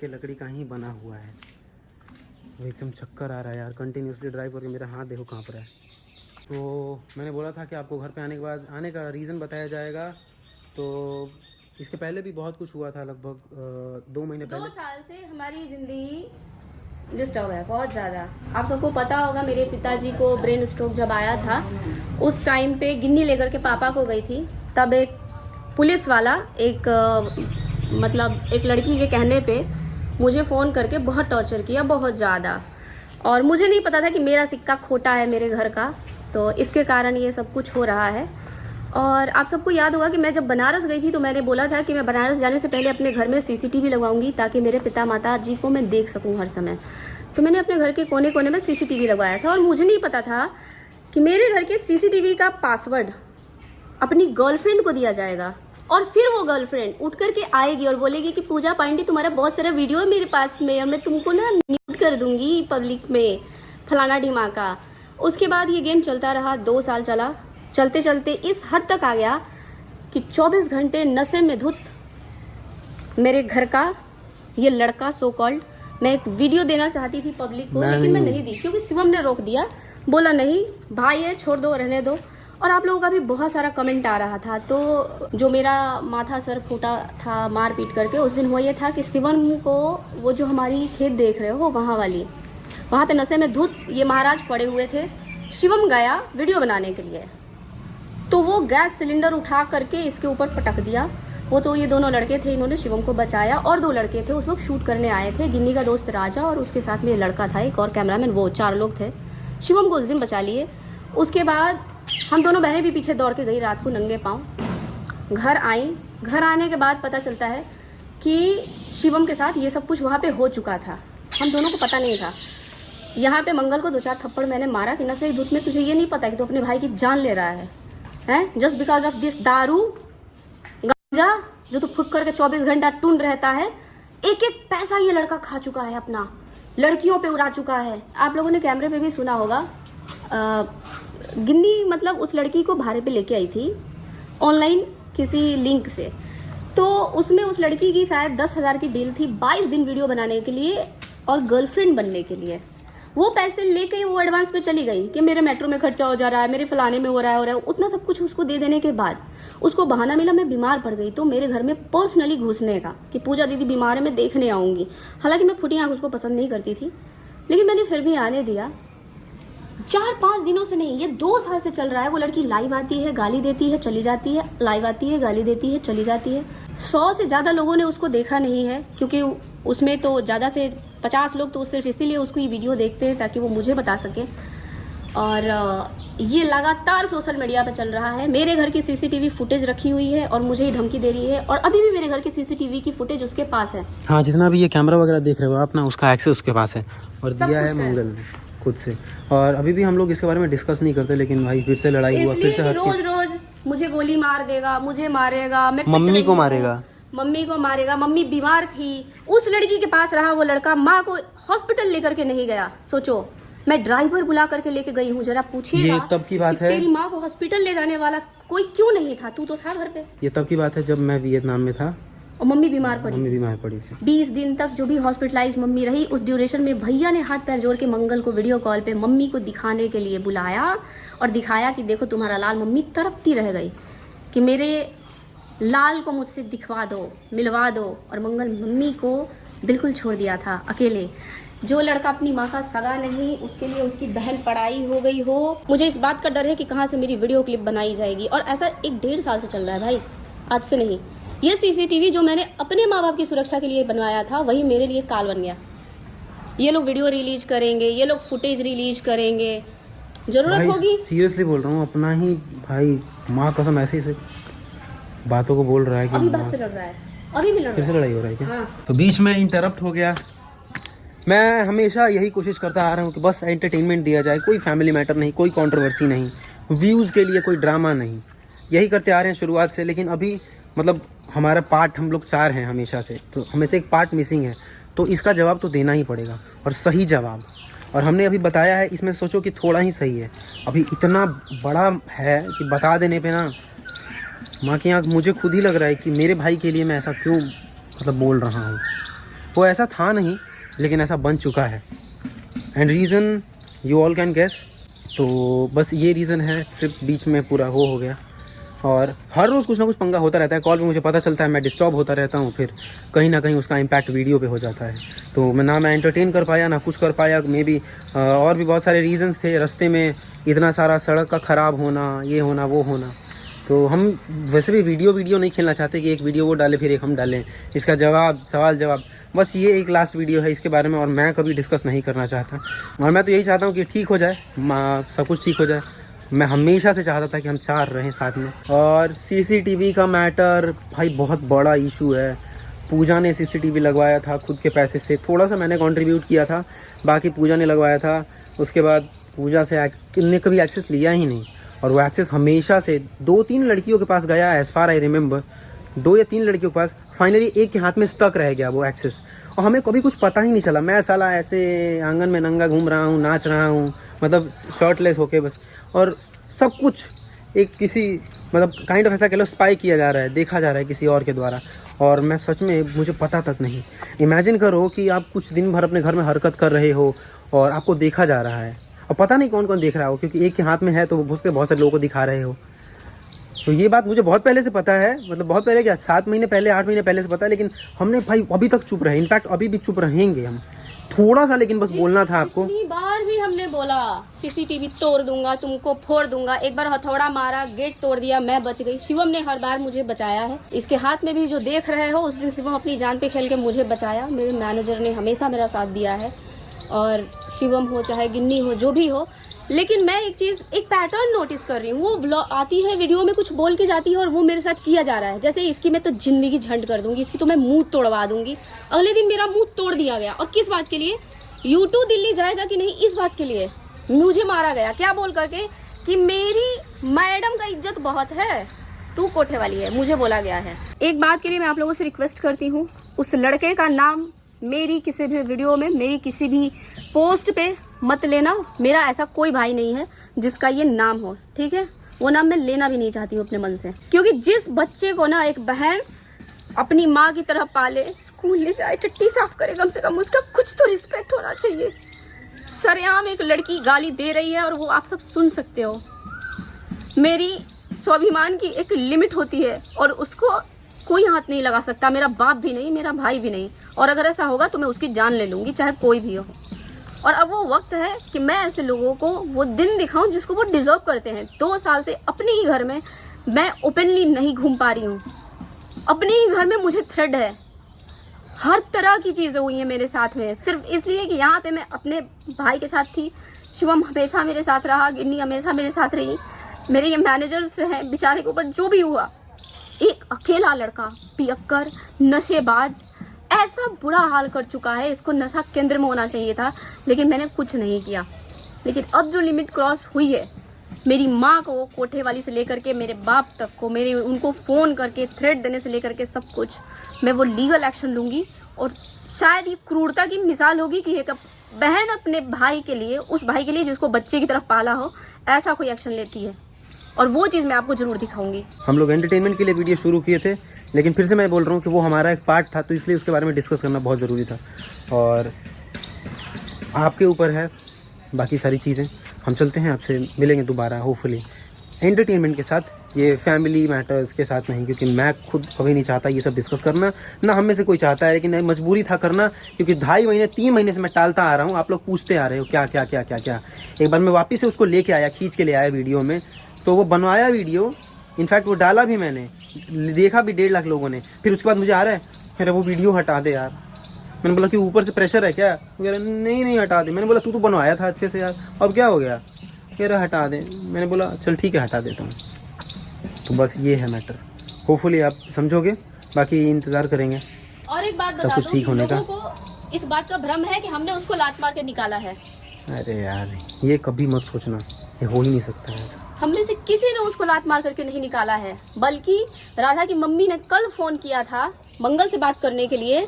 के लकड़ी का ही बना हुआ है। वो एकदम चक्कर आ रहा है यार, कंटिन्यूसली ड्राइव करके मेरा हाथ देखो कहाँ पर है। तो मैंने बोला था कि आपको घर पे आने के बाद आने का रीज़न बताया जाएगा। तो इसके पहले भी बहुत कुछ हुआ था, लगभग 2 महीने पहले। 2 साल से हमारी ज़िंदगी डिस्टर्ब है बहुत ज़्यादा। आप सबको पता होगा मेरे पिताजी को ब्रेन स्ट्रोक जब आया था, उस टाइम पे गिन्नी लेकर के पापा को गई थी। तब एक पुलिस वाला एक लड़की के कहने पे मुझे फ़ोन करके बहुत टॉर्चर किया, बहुत ज़्यादा। और मुझे नहीं पता था कि मेरा सिक्का खोटा है मेरे घर का, तो इसके कारण ये सब कुछ हो रहा है। और आप सबको याद होगा कि मैं जब बनारस गई थी तो मैंने बोला था कि मैं बनारस जाने से पहले अपने घर में सीसीटीवी लगवाऊंगी ताकि मेरे पिता माता जी को मैं देख सकूं हर समय। तो मैंने अपने घर के कोने कोने में सीसीटीवी लगवाया था और मुझे नहीं पता था कि मेरे घर के सीसीटीवी का पासवर्ड अपनी गर्लफ्रेंड को दिया जाएगा और फिर वो गर्लफ्रेंड उठ करके आएगी और बोलेगी कि पूजा पांडे तुम्हारा बहुत सारा वीडियो है मेरे पास में और मैं तुमको ना न्यूड कर दूंगी पब्लिक में, फलाना ढिमाका। उसके बाद ये गेम चलता रहा, 2 साल चला। चलते चलते इस हद तक आ गया कि 24 घंटे नशे में धुत मेरे घर का ये लड़का सो कॉल्ड, मैं एक वीडियो देना चाहती थी पब्लिक को, लेकिन मैं नहीं दी क्योंकि शिवम ने रोक दिया। बोला नहीं भाई है, छोड़ दो, रहने दो। और आप लोगों का भी बहुत सारा कमेंट आ रहा था। तो जो मेरा माथा सर फूटा था मार पीट करके, उस दिन हुआ ये था कि शिवम को वो जो हमारी खेत देख रहे हो वहाँ पे नशे में धुत ये महाराज पड़े हुए थे। शिवम गया वीडियो बनाने के लिए, तो वो गैस सिलेंडर उठा करके इसके ऊपर पटक दिया। वो तो ये दोनों लड़के थे, इन्होंने शिवम को बचाया। और 2 लड़के थे उस वक्त शूट करने आए थे, गिन्नी का दोस्त राजा और उसके साथ में लड़का था एक और कैमरामैन, वो 4 लोग थे। शिवम को उस दिन बचा लिए। उसके बाद हम दोनों बहनें भी पीछे दौड़ के गई रात को नंगे पाँव। घर आई, घर आने के बाद पता चलता है कि शिवम के साथ ये सब कुछ वहाँ पे हो चुका था, हम दोनों को पता नहीं था। यहाँ पे मंगल को 2-4 थप्पड़ मैंने मारा कि नशे धुत में तुझे ये नहीं पता कि तू अपने भाई की जान ले रहा है जस्ट बिकॉज ऑफ दिस दारू गांजा जो तू फूक करके 24 घंटा टूंड रहता है। एक एक पैसा ये लड़का खा चुका है, अपना लड़कियों पे उड़ा चुका है। आप लोगों ने कैमरे पे भी सुना होगा, गिन्नी मतलब उस लड़की को भाड़े पे लेके आई थी ऑनलाइन किसी लिंक से। तो उसमें उस लड़की की शायद 10,000 की डील थी 22 दिन वीडियो बनाने के लिए और गर्लफ्रेंड बनने के लिए। वो पैसे लेके वो एडवांस पे चली गई कि मेरे मेट्रो में खर्चा हो जा रहा है, मेरे फलाने में हो रहा है। उतना सब कुछ उसको दे देने के बाद उसको बहाना मिला मैं बीमार पड़ गई, तो मेरे घर में पर्सनली घुसने का कि पूजा दीदी बीमार है, मैं देखने आऊँगी। हालांकि मैं फुटी आँख उसको पसंद नहीं करती थी, लेकिन मैंने फिर भी आने दिया। 4-5 दिनों से नहीं, ये 2 साल से चल रहा है। वो लड़की लाइव आती है, गाली देती है, चली जाती है, लाइव आती है, गाली देती है, चली जाती है। 100 से ज़्यादा लोगों ने उसको देखा नहीं है, क्योंकि उसमें तो ज़्यादा से 50 लोग तो सिर्फ इसीलिए उसको ये वीडियो देखते हैं ताकि वो मुझे बता सके। और ये लगातार सोशल मीडिया पे चल रहा है। मेरे घर की सीसीटीवी फुटेज रखी हुई है और मुझे ही धमकी दे रही है, और अभी भी मेरे घर की सीसीटीवी की फुटेज उसके पास है। हाँ, जितना भी ये कैमरा वगैरह देख रहे हो आप ना, उसका एक्सेस उसके पास है और दिया है मंगल ने खुद से। और अभी भी हम लोग इसके बारे में डिस्कस नहीं करते, लेकिन भाई फिर से लड़ाई हुआ, फिर से रोज मुझे गोली मार देगा, मुझे मारेगा, मैं मम्मी को मारेगा, मम्मी को मारेगा। मम्मी बीमार थी, उस लड़की के पास रहा वो लड़का, माँ को हॉस्पिटल लेकर के नहीं गया। सोचो, मैं ड्राइवर बुला करके लेके गई हूँ, जरा पूछिएगा। ये तब की बात है, तेरी माँ को हॉस्पिटल ले जाने वाला कोई क्यों नहीं था? तू तो था घर पे। ये तब की बात है जब मैं वियतनाम में था और मम्मी बीमार पड़ी थी। 20 दिन तक जो भी हॉस्पिटलाइज मम्मी रही, उस ड्यूरेशन में भैया ने हाथ पैर जोड़ के मंगल को वीडियो कॉल पे मम्मी को दिखाने के लिए बुलाया और दिखाया कि देखो तुम्हारा लाल। मम्मी तड़पती रह गई कि मेरे लाल को मुझसे दिखवा दो, मिलवा दो। और मंगल मम्मी को बिल्कुल छोड़ दिया था अकेले। जो लड़का अपनी माँ का सगा नहीं, उसके लिए उसकी बहन पढ़ाई हो गई हो। मुझे इस बात का डर है कि कहाँ से मेरी वीडियो क्लिप बनाई जाएगी, और ऐसा 1-1.5 साल से चल रहा है भाई, आज से नहीं। ये सीसीटीवी जो मैंने अपने माँ बाप की सुरक्षा के लिए बनवाया था, वही मेरे लिए काल बन गया। ये लोग वीडियो रिलीज करेंगे, ये लोग फुटेज रिलीज करेंगे, जरूरत होगी। सीरियसली बोल रहा हूँ, अपना ही भाई माँ कसम ऐसे ही से बातों को बोल रहा है कि अभी बात से लड़ रहा है, अभी भी लड़ रहा है, फिर से लड़ाई हो रहा है क्या? हाँ। तो बीच में इंटरप्ट हो गया। मैं हमेशा यही कोशिश करता आ रहा हूँ कि बस एंटरटेनमेंट दिया जाए, कोई फैमिली मैटर नहीं, कोई कंट्रोवर्सी नहीं, व्यूज़ के लिए कोई ड्रामा नहीं, यही करते आ रहे हैं शुरुआत से। लेकिन अभी मतलब हमारा पार्ट, हम लोग 4 हैं हमेशा से, तो हमें से एक पार्ट मिसिंग है, तो इसका जवाब तो देना ही पड़ेगा, और सही जवाब। और हमने अभी बताया है, इसमें सोचो कि थोड़ा ही सही है, अभी इतना बड़ा है कि बता देने पे ना माँ की आँख, मुझे खुद ही लग रहा है कि मेरे भाई के लिए मैं ऐसा क्यों मतलब बोल रहा हूँ। वो ऐसा था नहीं, लेकिन ऐसा बन चुका है। And reason you all can guess. तो बस ये रीज़न है, ट्रिप बीच में पूरा वो हो गया। और हर रोज़ कुछ ना कुछ पंगा होता रहता है, कॉल पे मुझे पता चलता है, मैं डिस्टर्ब होता रहता हूँ, फिर कहीं ना कहीं उसका इम्पैक्ट वीडियो पे हो जाता है। तो मैं एंटरटेन कर पाया ना कुछ कर पाया, मे बी और भी बहुत सारे रीज़न्स थे रास्ते में, इतना सारा सड़क का ख़राब होना, ये होना वो होना। तो हम वैसे भी वीडियो नहीं खेलना चाहते कि एक वीडियो वो डाले फिर एक हम डालें, इसका सवाल जवाब, बस ये एक लास्ट वीडियो है इसके बारे में, और मैं कभी डिस्कस नहीं करना चाहता। और मैं तो यही चाहता हूँ कि ठीक हो जाए, सब कुछ ठीक हो जाए। मैं हमेशा से चाहता था कि हम 4 रहें साथ में। और सीसीटीवी का मैटर भाई बहुत बड़ा इशू है। पूजा ने सीसीटीवी लगवाया था खुद के पैसे से, थोड़ा सा मैंने कंट्रीब्यूट किया था, बाकी पूजा ने लगवाया था। उसके बाद पूजा से ने कभी एक्सेस लिया ही नहीं, और वो एक्सेस हमेशा से 2-3 लड़कियों के पास गया, एज़ फार आई रिमेंबर 2 या 3 लड़कियों के पास। फाइनली एक के हाथ में स्टक रह गया वो एक्सेस, और हमें कभी कुछ पता ही नहीं चला। मैं साला ऐसे आंगन में नंगा घूम रहा हूँ, नाच रहा हूँ, मतलब शर्टलेस होके बस, और सब कुछ एक किसी मतलब काइंड ऑफ ऐसा कह लो स्पाई किया जा रहा है, देखा जा रहा है किसी और के द्वारा। और मैं सच में मुझे पता तक नहीं। इमेजिन करो कि आप कुछ दिन भर अपने घर में हरकत कर रहे हो और आपको देखा जा रहा है, और पता नहीं कौन कौन देख रहा हो, क्योंकि एक के हाथ में है तो वो घुस के बहुत सारे लोगों को दिखा रहे हो। तो ये बात मुझे बहुत पहले से पता है, मतलब बहुत पहले क्या 7 महीने पहले 8 महीने पहले से पता है, लेकिन हमने भाई अभी तक चुप रहे। इनफैक्ट अभी भी चुप रहेंगे हम थोड़ा सा, लेकिन बस बोलना था आपको। इतनी बार भी हमने बोला सीसीटीवी तोड़ दूंगा, तुमको फोड़ दूंगा। एक बार हथौड़ा मारा, गेट तोड़ दिया, मैं बच गई। शिवम ने हर बार मुझे बचाया है। इसके हाथ में भी जो देख रहे हो, उस दिन शिवम अपनी जान पे खेल के मुझे बचाया। मेरे मैनेजर ने हमेशा मेरा साथ दिया है, और शिवम हो चाहे गिन्नी हो, जो भी हो। लेकिन मैं एक पैटर्न नोटिस कर रही हूँ। वो ब्लॉग आती है, वीडियो में कुछ बोल के जाती है, और वो मेरे साथ किया जा रहा है। जैसे इसकी मैं तो जिंदगी झंड कर दूंगी, इसकी तो मैं मुंह तोड़वा दूंगी। अगले दिन मेरा मुंह तोड़ दिया गया, और किस बात के लिए? यूट्यूब दिल्ली जाएगा कि नहीं, इस बात के लिए मुझे मारा गया। क्या बोल करके कि मेरी मैडम का इज्जत बहुत है, तू कोठे वाली है, मुझे बोला गया है। एक बात के लिए मैं आप लोगों से रिक्वेस्ट करती हूँ, उस लड़के का नाम मेरी किसी भी वीडियो में, मेरी किसी भी पोस्ट पे मत लेना। मेरा ऐसा कोई भाई नहीं है जिसका ये नाम हो, ठीक है? वो नाम मैं लेना भी नहीं चाहती हूँ अपने मन से, क्योंकि जिस बच्चे को ना एक बहन अपनी माँ की तरह पाले, स्कूल ले जाए, टट्टी साफ करे, कम से कम उसका कुछ तो रिस्पेक्ट होना चाहिए। सरेआम एक लड़की गाली दे रही है, और वो आप सब सुन सकते हो। मेरी स्वाभिमान की एक लिमिट होती है, और उसको कोई हाथ नहीं लगा सकता। मेरा बाप भी नहीं, मेरा भाई भी नहीं, और अगर ऐसा होगा तो मैं उसकी जान ले लूँगी, चाहे कोई भी हो। और अब वो वक्त है कि मैं ऐसे लोगों को वो दिन दिखाऊं जिसको वो डिजर्व करते हैं। 2 साल से अपने ही घर में मैं ओपनली नहीं घूम पा रही हूँ। अपने ही घर में मुझे थ्रेड है, हर तरह की चीज़ें हुई हैं मेरे साथ में, सिर्फ इसलिए कि यहाँ पे मैं अपने भाई के साथ थी। शिवम हमेशा मेरे साथ रहा, गिन्नी हमेशा मेरे साथ रही, मेरे ये मैनेजर्स हैं, बेचारे के ऊपर जो भी हुआ। एक अकेला लड़का, पियक्कर, नशेबाज, ऐसा बुरा हाल कर चुका है। इसको नशा केंद्र में होना चाहिए था, लेकिन मैंने कुछ नहीं किया। लेकिन अब जो लिमिट क्रॉस हुई है, मेरी माँ को कोठे वाली से लेकर के मेरे बाप तक को, उनको फ़ोन करके थ्रेट देने से लेकर के सब कुछ, मैं वो लीगल एक्शन लूँगी। और शायद ये क्रूरता की मिसाल होगी कि एक बहन अपने भाई के लिए, उस भाई के लिए जिसको बच्चे की तरफ पाला हो, ऐसा कोई एक्शन लेती है। और वो चीज़ मैं आपको ज़रूर दिखाऊंगी। हम लोग एंटरटेनमेंट के लिए वीडियो शुरू किए थे, लेकिन फिर से मैं बोल रहा हूँ कि वो हमारा एक पार्ट था, तो इसलिए उसके बारे में डिस्कस करना बहुत ज़रूरी था। और आपके ऊपर है बाकी सारी चीज़ें। हम चलते हैं, आपसे मिलेंगे दोबारा होपफुली एंटरटेनमेंट के साथ, ये फैमिली मैटर्स के साथ नहीं, क्योंकि मैं खुद कभी नहीं चाहता ये सब डिस्कस करना, ना हम में से कोई चाहता है, लेकिन मजबूरी था करना, क्योंकि 2.5 महीने 3 महीने से मैं टालता आ रहा हूँ। आप लोग पूछते आ रहे हो क्या क्या क्या क्या क्या। एक बार मैं वापस से उसको लेके आया, खींच के ले आया वीडियो में, तो वो बनवाया वीडियो, इनफैक्ट वो डाला भी मैंने, देखा भी 1.5 लाख लोगों ने। फिर उसके बाद मुझे आ रहा है, मेरा वो वीडियो हटा दे यार। मैंने बोला कि ऊपर से प्रेशर है क्या? वो कह रहा नहीं हटा दे। मैंने बोला तू तो बनवाया था अच्छे से यार, अब क्या हो गया? कह रहा हटा दे। मैंने बोला चल ठीक है हटा देता हूँ। तो बस ये है मैटर, होपफुली आप समझोगे, बाकी इंतज़ार करेंगे और एक बात बता दूं, ठीक होने का। लोगों को इस बात का भ्रम है कि हमने उसको लात मार के निकाला है। अरे यार ये कभी मत सोचना, ये हो ही नहीं सकता है ऐसा। हम में से किसी ने उसको लात मार करके नहीं निकाला है, बल्कि राधा की मम्मी ने कल फोन किया था मंगल से बात करने के लिए,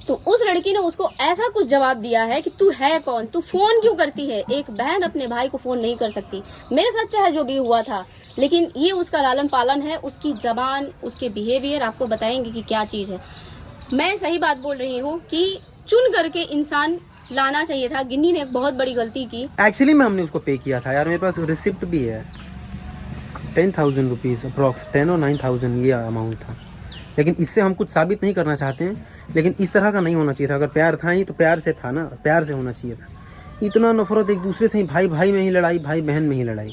तो उस लड़की ने उसको ऐसा कुछ जवाब दिया है कि तू है कौन, तू फोन क्यों करती है? एक बहन अपने भाई को फोन नहीं कर सकती। मेरे साथ चाहे जो भी हुआ था, लेकिन ये उसका लालन पालन है, उसकी जबान, उसके बिहेवियर आपको बताएंगे कि क्या चीज़ है। मैं सही बात बोल रही हूँ कि चुन करके इंसान लाना चाहिए था। गिन्नी ने एक बहुत बड़ी गलती की। एक्चुअली में हमने उसको पे किया था यार, मेरे पास रिसिप्ट भी है। 10,000 रुपीज़ अप्रॉक्स, 10 और 9,000 ये अमाउंट था। लेकिन इससे हम कुछ साबित नहीं करना चाहते हैं, लेकिन इस तरह का नहीं होना चाहिए था। अगर प्यार था ही तो प्यार से था ना, प्यार से होना चाहिए था। इतना नफरत एक दूसरे से ही, भाई भाई में ही लड़ाई, भाई बहन में ही लड़ाई,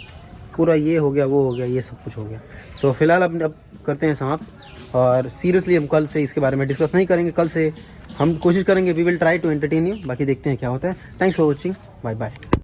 पूरा ये हो गया वो हो गया, ये सब कुछ हो गया। तो फिलहाल अब करते हैं समाप्त, और सीरियसली हम कल से इसके बारे में डिस्कस नहीं करेंगे। कल से हम कोशिश करेंगे, we will try to entertain you. बाकी देखते हैं क्या होता है। Thanks for watching, bye bye.